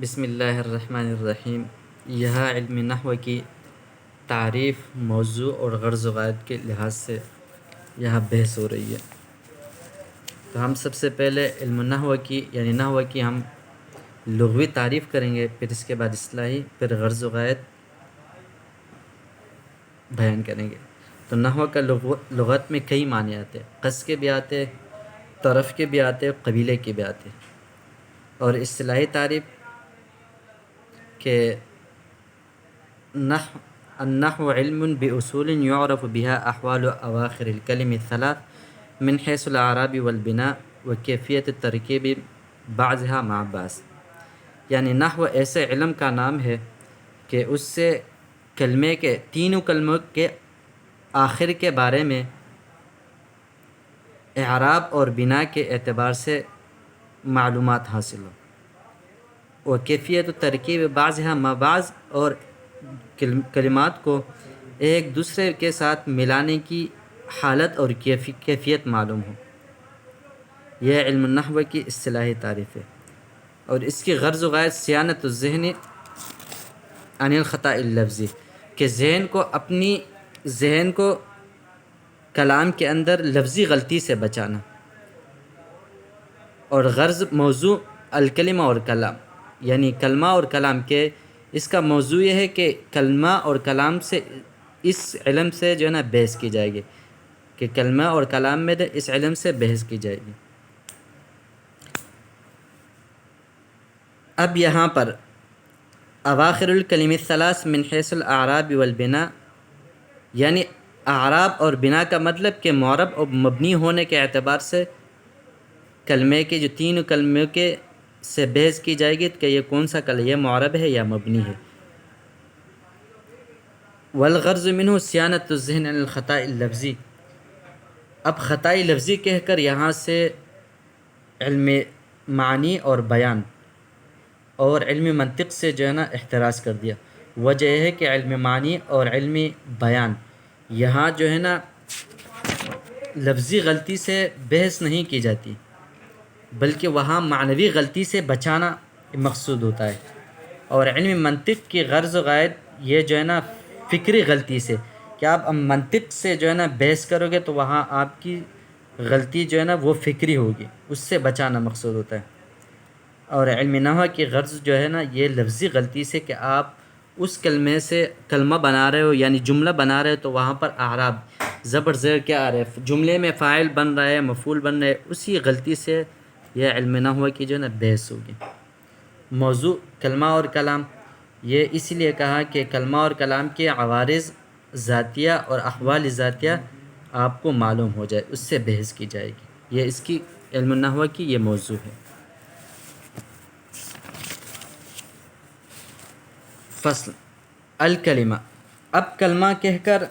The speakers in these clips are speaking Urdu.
بسم اللہ الرحمن الرحیم۔ یہاں علم نحو کی تعریف، موضوع اور غرض و غایت کے لحاظ سے یہاں بحث ہو رہی ہے۔ تو ہم سب سے پہلے علم نحو کی یعنی نحو کی ہم لغوی تعریف کریں گے، پھر اس کے بعد اصطلاحی، پھر غرض و غایت بیان کریں گے۔ تو نحو کا لغت میں کئی معنی آتے ہیں، قصد کے بھی آتے، طرف کے بھی آتے، قبیلے کے بھی آتے۔ اور اصطلاحی تعریف کہ النحو علم بأصول يعرف بها أحوال أواخر الكلم الثلاث من حيث الإعراب والبناء وكيفية التركيب بعضها مع بعض۔ یعنی نحو ایسے علم کا نام ہے کہ اس سے کلمے کے تینوں کلموں کے آخر کے بارے میں اعراب اور بنا کے اعتبار سے معلومات حاصل ہو، اور کیفیت و ترکیب بعضها مع بعض، اور کلمات کو ایک دوسرے کے ساتھ ملانے کی حالت اور کیفیت معلوم ہو۔ یہ علم النحو کی اصطلاحی تعریف ہے۔ اور اس کی غرض و غایت صیانت الذہن عن الخطأ اللفظی، کہ ذہن کو کلام کے اندر لفظی غلطی سے بچانا۔ اور غرض موضوع الکلمہ اور کلام، یعنی کلمہ اور کلام کے اس کا موضوع یہ ہے کہ کلمہ اور کلام سے اس علم سے جو ہے نا بحث کی جائے گی، کہ کلمہ اور کلام میں اس علم سے بحث کی جائے گی۔ اب یہاں پر اواخر الکلم الثلاث من حیث الاعراب والبناء، یعنی اعراب اور بنا کا مطلب کہ معرب اور مبنی ہونے کے اعتبار سے کلمے کے جو تین کلموں کے سے بحث کی جائے گی کہ یہ کون سا کلمہ، یہ معرب ہے یا مبنی ہے۔ والغرض منہ صیانت الذہن عن الخطأ اللفظی، اب خطائی لفظی کہہ کر یہاں سے علم معنی اور بیان اور علم منطق سے جو ہے نا احتراز کر دیا۔ وجہ یہ ہے کہ علم معنی اور علم بیان یہاں جو ہے نا لفظی غلطی سے بحث نہیں کی جاتی، بلکہ وہاں معنوی غلطی سے بچانا مقصود ہوتا ہے۔ اور علم منطق کی غرض و غایت یہ جو ہے نا فکری غلطی سے، کہ آپ منطق سے جو ہے نا بحث کرو گے تو وہاں آپ کی غلطی جو ہے نا وہ فکری ہوگی، اس سے بچانا مقصود ہوتا ہے۔ اور علم نحو کی غرض جو ہے نا یہ لفظی غلطی سے، کہ آپ اس کلمے سے کلمہ بنا رہے ہو یعنی جملہ بنا رہے ہو تو وہاں پر اعراب زبر زیر کیا آ رہا ہے، جملے میں فاعل بن رہا ہے، مفعول بن رہا ہے، اسی غلطی سے یہ علم نحو کی جو ہے نا بحث ہوگی۔ موضوع کلمہ اور کلام، یہ اس لیے کہا کہ کلمہ اور کلام کے عوارض ذاتیہ اور احوال ذاتیہ آپ کو معلوم ہو جائے، اس سے بحث کی جائے گی۔ یہ اس کی علم نحو کی یہ موضوع ہے۔ فصل الکلمہ، اب کلمہ کہہ کر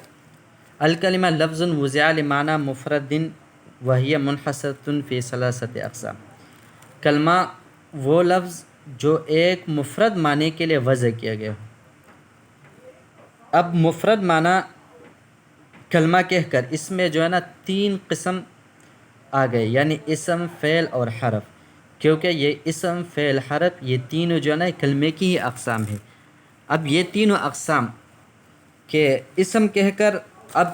الکلمہ لفظ وضع لمعنی مفرد وہی منحصرۃ فی ثلاثۃ اقسام، کلمہ وہ لفظ جو ایک مفرد معنی کے لیے وضع کیا گیا ہو۔ اب مفرد معنی کلمہ کہہ کر اس میں جو ہے نا تین قسم آ گئے، یعنی اسم، فعل اور حرف، کیونکہ یہ اسم، فعل، حرف یہ تینوں جو ہے نا کلمے کی ہی اقسام ہے۔ اب یہ تینوں اقسام کہ اسم کہہ کر اب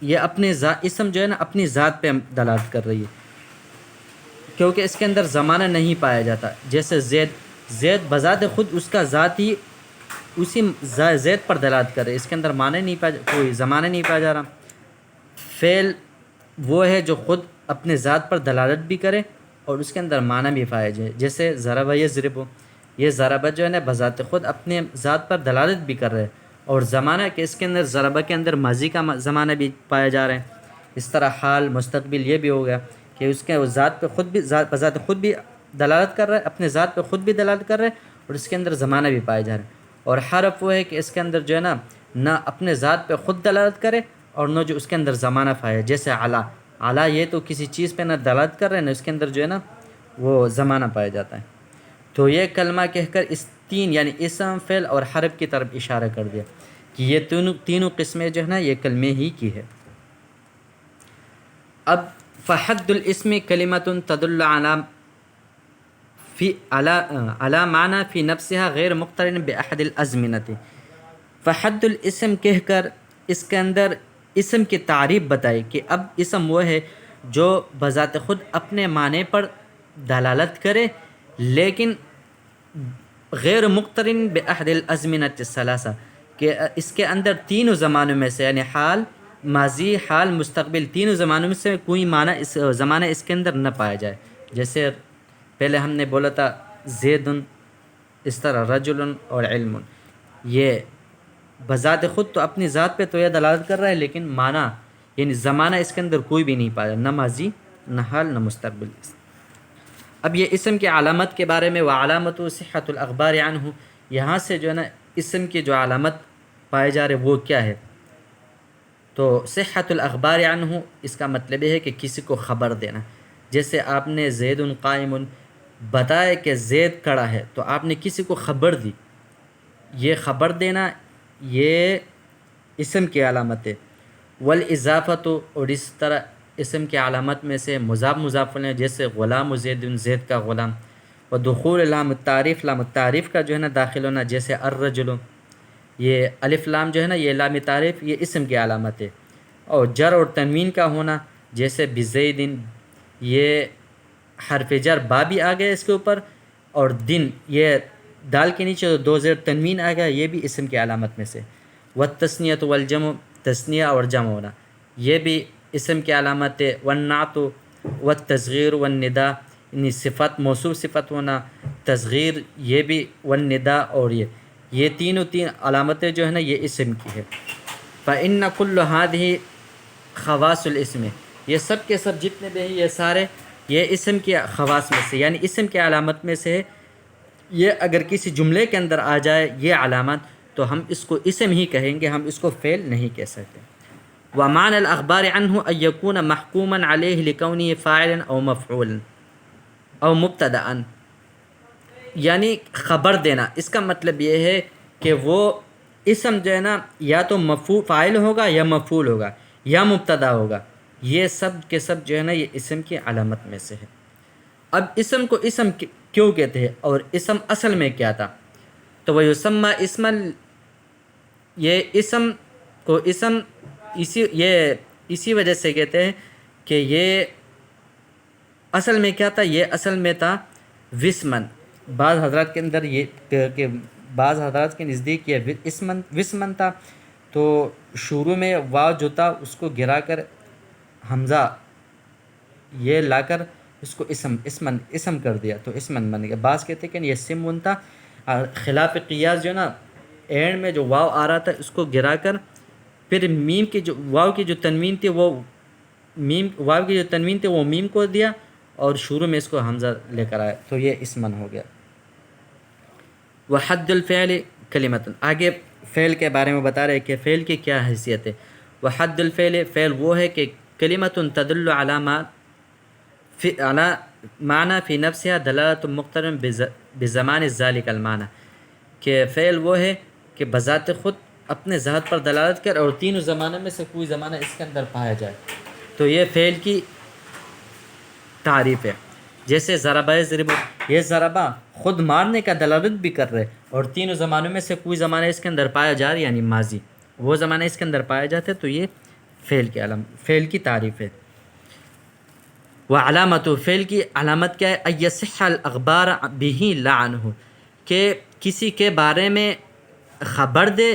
یہ اسم جو ہے نا اپنی ذات پہ دلالت کر رہی ہے، کیونکہ اس کے اندر زمانہ نہیں پایا جاتا۔ جیسے زید بذات خود اس کا ذات ہی اسی زید پر دلالت کر رہے، اس کے اندر معنی نہیں پایا، کوئی زمانہ نہیں پایا جا رہا۔ فعل وہ ہے جو خود اپنے ذات پر دلالت بھی کرے اور اس کے اندر معنی بھی پایا جائے، جیسے ضرب یضرب، یہ ضرب جو ہے نا بذات خود اپنے ذات پر دلالت بھی کر رہے، اور زمانہ کہ اس کے اندر ضرب کے اندر ماضی کا زمانہ بھی پایا جا رہا ہے۔ اس طرح حال، مستقبل یہ بھی ہو گیا کہ اس کے ذات پہ خود بھی بذات خود بھی دلالت کر رہا ہے، اپنے ذات پہ خود بھی دلالت کر رہا ہے اور اس کے اندر زمانہ بھی پایا جا رہا ہے۔ اور حرف وہ ہے کہ اس کے اندر جو ہے نا نہ اپنے ذات پہ خود دلالت کرے اور نہ جو اس کے اندر زمانہ پایا، جیسے علا یہ تو کسی چیز پہ نہ دلالت کر رہے ہیں نہ اس کے اندر جو ہے نا وہ زمانہ پایا جاتا ہے۔ تو یہ کلمہ کہہ کر اس تین یعنی اسم، فعل اور حرف کی طرف اشارہ کر دیا کہ یہ تینوں قسمیں جو ہے نا یہ کلمے ہی کی ہے۔ اب فحد الاسم کلمۃ تدل علی فی علی معنی فی نفسها غیر مقترن بأحد الازمنۃ، فحد الاسم کہہ کر اس کے اندر اسم کی تعریف بتائی کہ اب اسم وہ ہے جو بذات خود اپنے معنی پر دلالت کرے لیکن غیر مقترن بأحد الازمنۃ الثلاثہ، کہ اس کے اندر تینوں زمانوں میں سے، یعنی حال، ماضی، حال، مستقبل، تینوں زمانوں میں سے کوئی معنی اس زمانہ اس کے اندر نہ پایا جائے. جیسے پہلے ہم نے بولا تھا زید، اس طرح رجل اور علم، یہ بذات خود تو اپنی ذات پہ تو یہ دلالت کر رہا ہے لیکن معنی یعنی زمانہ اس کے اندر کوئی بھی نہیں پایا، نہ ماضی، نہ حال، نہ مستقبل. اب یہ اسم کی علامت کے بارے میں، وعلامت صحت الاخبار عنہ، یہاں سے جو ہے نا اسم کی جو علامت پائے جا رہے وہ کیا ہے؟ تو صحت الاخبار عنہ اس کا مطلب یہ ہے کہ کسی کو خبر دینا. جیسے آپ نے زید قائم بتایا کہ زید کھڑا ہے، تو آپ نے کسی کو خبر دی، یہ خبر دینا یہ اسم کی علامت ہے. والاضافت، اور اس طرح اسم کی علامت میں سے مضاف مضاف الیہ، جیسے غلام زید، زید کا غلام. ودخول لام التعریف، لام التعریف کا جو ہے نا داخل ہونا، جیسے الرجل، یہ الف لام جو ہے نا یہ لام تعریف یہ اسم کی علامت ہے. اور جر اور تنوین کا ہونا، جیسے بزید، یہ حرف جر با بھی آ گیا اس کے اوپر، اور دن یہ دال کے نیچے دو زیر تنوین آ گیا، یہ بھی اسم کی علامت میں سے. والتثنیۃ والجمع، تثنیہ اور جمع ہونا یہ بھی اسم کی علامت ہے. والنعت والتصغیر والنداء، یعنی صفت، موصوف صفت ہونا، تصغیر یہ بھی، والنداء اور یہ تینوں علامتیں جو ہے نا یہ اسم کی ہے. فإن كل هذه خواص الاسم، یہ سب کے سب جتنے بھی ہیں یہ سارے یہ اسم کی خواص میں سے، یعنی اسم کی علامت میں سے ہے. یہ اگر کسی جملے کے اندر آ جائے یہ علامت تو ہم اس کو اسم ہی کہیں گے، ہم اس کو فعل نہیں کہہ سکتے. ومعنى الأخبار عنه أن يكون محكوما عليه لكونه فاعلا أو مفعولا أو مبتدأ، یعنی خبر دینا اس کا مطلب یہ ہے کہ وہ اسم جو ہے نا یا تو فاعل ہوگا یا مفعول ہوگا یا مبتدا ہوگا، یہ سب کے سب جو ہے نا یہ اسم کی علامت میں سے ہے. اب اسم کو اسم کیوں کہتے ہیں اور اسم اصل میں کیا تھا؟ تو وہ یسمى اسم یہ اسم کو اسم اسی وجہ سے کہتے ہیں کہ یہ اصل میں کیا تھا؟ یہ اصل میں تھا وسمن. بعض حضرات کے اندر یہ کہ بعض حضرات کے نزدیک یہ وسمن تھا، تو شروع میں واو جو تھا اس کو گرا کر حمزہ یہ لا کر اس کو اسم کر دیا تو اسمن بن گیا. بعض کہتے ہیں کہ یہ سمن تھا. خلاف قیاس جو نا اینڈ میں جو واو آ رہا تھا اس کو گرا کر پھر میم کی جو واو کی جو تنوین تھی وہ واو کی جو تنوین تھی وہ میم کو دیا اور شروع میں اس کو حمزہ لے کر آیا تو یہ اسمن ہو گیا. وحد الفعل کلمۃ، آگے فعل کے بارے میں بتا رہے کہ فعل کی کیا حیثیت ہے. وحد الفعل، فعل وہ ہے کہ کلمۃ تدل علی معنی فی نفسها دلالۃ مقترن بزمان ذلک المعنی، کہ فعل وہ ہے کہ بذات خود اپنے ذات پر دلالت کر اور تینوں زمانوں میں سے کوئی زمانہ اس کے اندر پایا جائے، تو یہ فعل کی تعریف ہے. جیسے ضربہ یضرب، یہ ضربہ خود مارنے کا دلالت بھی کر رہے اور تینوں زمانوں میں سے کوئی زمانہ اس کے اندر پایا جا رہا ہے، یعنی ماضی وہ زمانہ اس کے اندر پایا جاتا ہے، تو یہ فعل کی تعریف ہے. وعلامت، فعل کی علامت کیا ہے؟ ان یصح الاخبار به لا عنہ، کہ کسی کے بارے میں خبر دے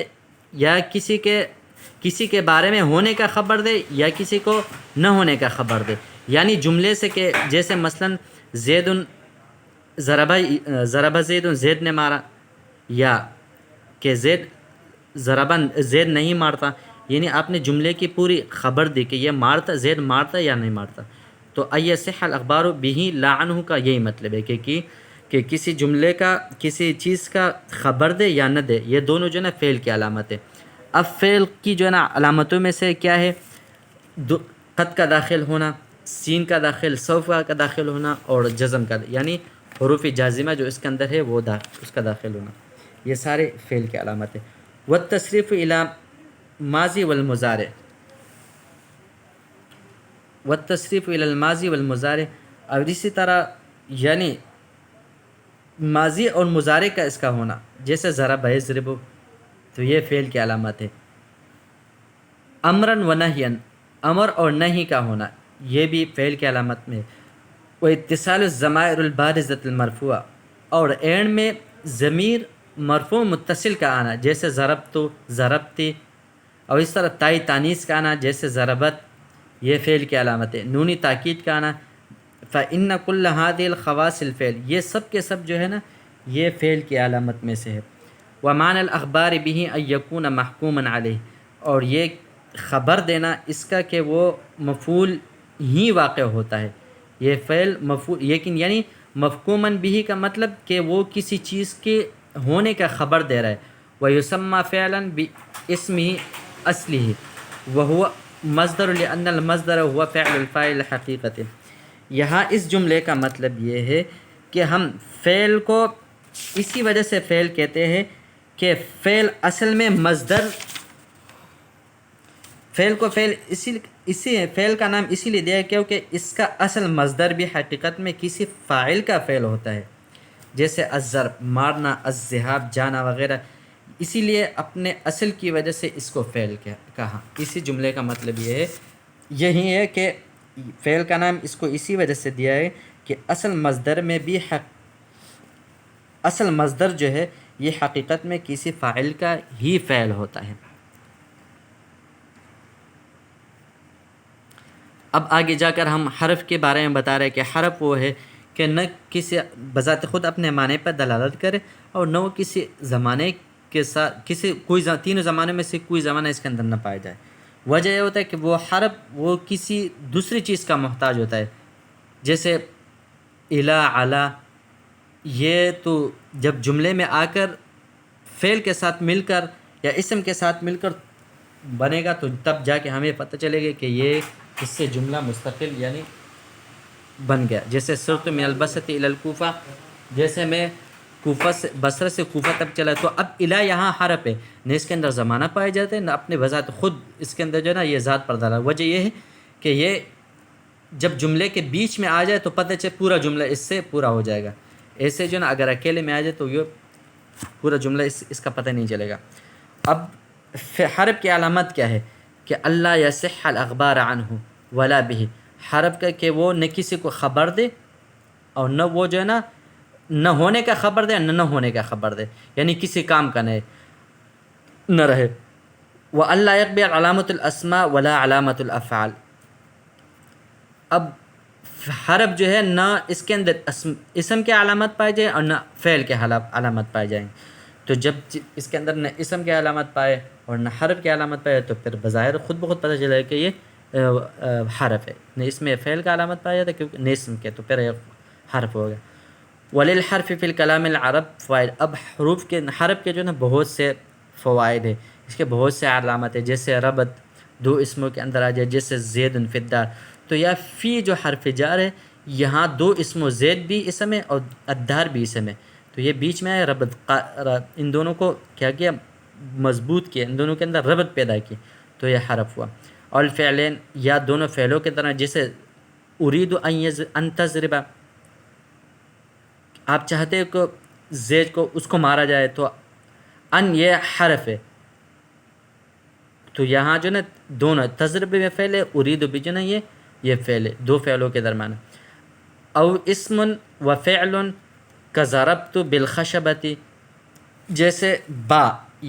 یا کسی کے بارے میں ہونے کا خبر دے یا کسی کو نہ ہونے کا خبر دے. یعنی جملے سے کہ جیسے مثلا زید ضربہ زید، زید نے مارا، یا کہ زید نہیں مارتا، یعنی آپ نے جملے کی پوری خبر دی کہ یہ زید مارتا یا نہیں مارتا. تو ایصح الاخبار به لا عنہ کا یہی مطلب ہے کہ کسی جملے کا کسی چیز کا خبر دے یا نہ دے، یہ دونوں جو ہے نا فعل کی علامت ہے. اب فعل کی جو ہے نا علامتوں میں سے کیا ہے؟ قد کا داخل ہونا، سین کا داخل، سوف کا داخل ہونا اور جزم کا، یعنی حروف جازمہ جو اس کے اندر ہے وہ اس کا داخل ہونا، یہ سارے فعل کی علامت ہے. والتصریف الی ماضی والمضارع، والتصریف الی الماضی والمضارع، اور اسی طرح یعنی ماضی اور مضارع کا اس کا ہونا، جیسے ضرب یضرب، تو یہ فعل کی علامت ہے۔ امراً و نہیاً، امر اور نہی کا ہونا، یہ بھی فعل کی علامت میں ہے۔ وہ اتصال الضمائر البارزۃ المرفوعہ، اور اینڈ میں ضمیر مرفوع متصل کا آنا، جیسے ضربت، ضربتی، اور اس طرح تائی تانیث کا آنا، جیسے ضربت، یہ فعل کی علامت ہے۔ نونی تاکید کا آنا، فإن كل هذه الخواص الفعل، یہ سب کے سب جو ہے نا یہ فعل کی علامت میں سے ہے۔ ومعنى الأخبار به أن يكون محكوما عليه، اور یہ خبر دینا اس کا کہ وہ مفعول ہی واقع ہوتا ہے، یہ فعل مفعول، لیکن یعنی مفکوماً بھی کا مطلب کہ وہ کسی چیز کے ہونے کا خبر دے رہا ہے۔ وَيُسَمَّى فعلا بِاسْمِهِ أَصْلِهِ وَهُوَ مصدر لأن المصدر هو فعل الفاعل حقیقة۔ یہاں اس جملے کا مطلب یہ ہے کہ ہم فعل کو اسی وجہ سے فعل کہتے ہیں کہ فعل اصل میں مصدر، فعل کو فعل کا نام اسی لیے دیا ہے کیونکہ اس کا اصل مصدر بھی حقیقت میں کسی فاعل کا فعل ہوتا ہے، جیسے الضرب مارنا، الذهاب جانا وغیرہ، اسی لیے اپنے اصل کی وجہ سے اس کو فعل کہا۔ اسی جملے کا مطلب یہ ہے، یہی ہے کہ فعل کا نام اس کو اسی وجہ سے دیا ہے کہ اصل مصدر میں بھی اصل مصدر جو ہے یہ حقیقت میں کسی فاعل کا ہی فعل ہوتا ہے۔ اب آگے جا کر ہم حرف کے بارے میں بتا رہے ہیں کہ حرف وہ ہے کہ نہ کسی بذات خود اپنے معنی پر دلالت کرے، اور نہ وہ کسی زمانے کے ساتھ تینوں زمانے میں سے کوئی زمانہ اس کے اندر نہ پایا جائے۔ وجہ یہ ہوتا ہے کہ وہ حرف وہ کسی دوسری چیز کا محتاج ہوتا ہے، جیسے الا، علا، یہ تو جب جملے میں آ کر فعل کے ساتھ مل کر یا اسم کے ساتھ مل کر بنے گا تو تب جا کے ہمیں پتہ چلے گا کہ یہ اس سے جملہ مستقل یعنی بن گیا۔ جیسے سرت من البصرۃ الی الکوفہ، جیسے میں کوفہ سے بصرہ سے کوفہ تک چلا، تو اب الا یہاں حرف ہے، نہ اس کے اندر زمانہ پائے جاتے ہیں نہ اپنے بذات خود اس کے اندر جو ہے نا یہ ذات پر دلالت۔ وجہ یہ ہے کہ یہ جب جملے کے بیچ میں آ جائے تو پتہ چلے پورا جملہ اس سے پورا ہو جائے گا، ایسے جو نا اگر اکیلے میں آ جائے تو یہ پورا جملہ اس کا پتہ نہیں چلے گا۔ اب حرف کی علامت کیا ہے کہ اللہ یصح الاخبار عنہ ولا به، حرف کا کہ وہ نہ کسی کو خبر دے اور نہ وہ جو ہے نا نہ ہونے کا خبر دے نہ ہونے کا خبر دے، یعنی کسی کام کا نہ رہے۔ وَأَلَّا يَقْبِلْ علامت الاسماء ولا علامت الافعال، اب حرف جو ہے نہ اس کے اندر اسم کے علامت پائے جائے اور نہ فعل کے علامت پائے جائیں، تو جب اس کے اندر نہ اسم کے علامت پائے اور نہ حرف کے علامت پائے تو پھر بظاہر خود بخود پتہ چلے کہ یہ حرف ہے، نہ اس میں فعل کا علامت پایا جاتا ہے کیونکہ نہ اسم کے، تو پھر یہ حرف ہو گیا۔ وَلِلْحَرْفِ فِي الْكَلَامِ الْعَرَبِ فوائد، اب حرف کے جو ہے نا بہت سے فوائد ہیں، اس کے بہت سے علامت ہیں، جیسے ربط دو اسموں کے اندر آ جائے، جیسے زید فی الدار، تو یا فی جو حرف جار ہے یہاں دو اسموں زید بھی اسم ہے اور الدار بھی اسم ہے، تو یہ بیچ میں آئے ربط، ان دونوں کو کیا کیا مضبوط کیا، ان دونوں کے اندر ربط پیدا کی، تو یہ حرف ہوا۔ اور الفعلین یا دونوں فعلوں کے طرح، جیسے ارید ان تضرب، آپ چاہتے ہو کہ زید کو اس کو مارا جائے، تو ان یہ حرف ہے، تو یہاں جو نا دونوں تضرب میں فعل ہے، ارید بھی جو نا یہ فعل ہے، دو فعلوں کے درمیان۔ او اسم و فعل کضربت بالخشبۃ، جیسے با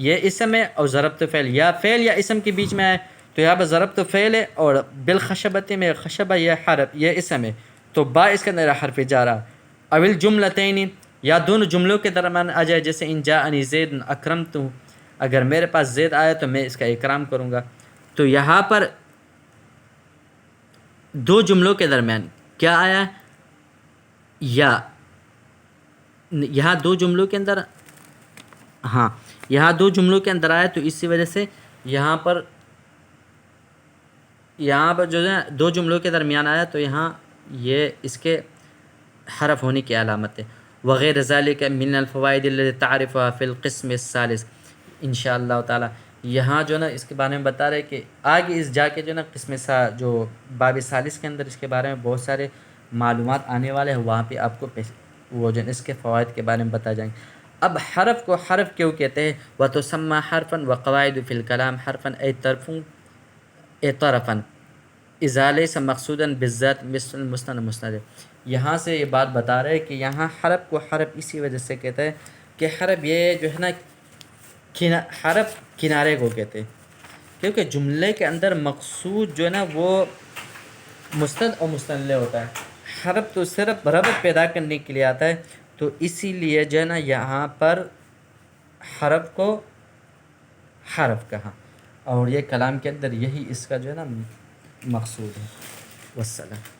یہ اسم ہے اور ضربت فعل، یا فعل یا اسم کے بیچ میں آئے تو یہاں پر ضربت فعل ہے اور بالخشبۃ میں خشبہ یہ حرف یہ اسم ہے، تو با اس کے اندر حرف جارہ۔ اول جملتین، یا دونوں جملوں کے درمیان آ جائے، جیسے ان جاءنی زید اکرمتہ، اگر میرے پاس زید آیا تو میں اس کا اکرام کروں گا، تو یہاں پر دو جملوں کے درمیان کیا آیا، یا یہاں دو جملوں کے اندر، ہاں یہاں دو جملوں کے اندر آیا، تو اسی وجہ سے یہاں پر جو ہے دو جملوں کے درمیان آیا تو یہاں یہ اس کے حرف ہونے کی علامت ہے۔ وغیر ذالک من الفوائد التي تعرفها في القسم الثالث، انشاءاللہ تعالی یہاں جو نا اس کے بارے میں بتا رہے کہ آگے اس جا کے جو نا قسم جو باب ثالث کے اندر اس کے بارے میں بہت سارے معلومات آنے والے ہیں، وہاں پہ آپ کو وہ جو اس کے فوائد کے بارے میں بتا جائیں گے۔ اب حرف کو حرف کیوں کہتے ہیں؟ وَتُسَمَّى حَرْفًا وَقَوَائِدُ فِي الْكَلَامِ حَرْفًا أي طرفًا إذا ليس مقصودا بالذات مثل المسند المسند۔ یہاں سے یہ بات بتا رہے کہ یہاں حرف کو حرف اسی وجہ سے کہتے ہیں کہ حرف یہ جو ہے نا حرف کنارے کو کہتے ہیں، کیونکہ جملے کے اندر مقصود جو ہے نا وہ مستند اور مستند ہوتا ہے، حرف تو صرف ربط پیدا کرنے کے لیے آتا ہے، تو اسی لیے جو ہے نا یہاں پر حرف کو حرف کہا، اور یہ کلام کے اندر یہی اس کا جو ہے نا مقصود ہے۔ والسلام۔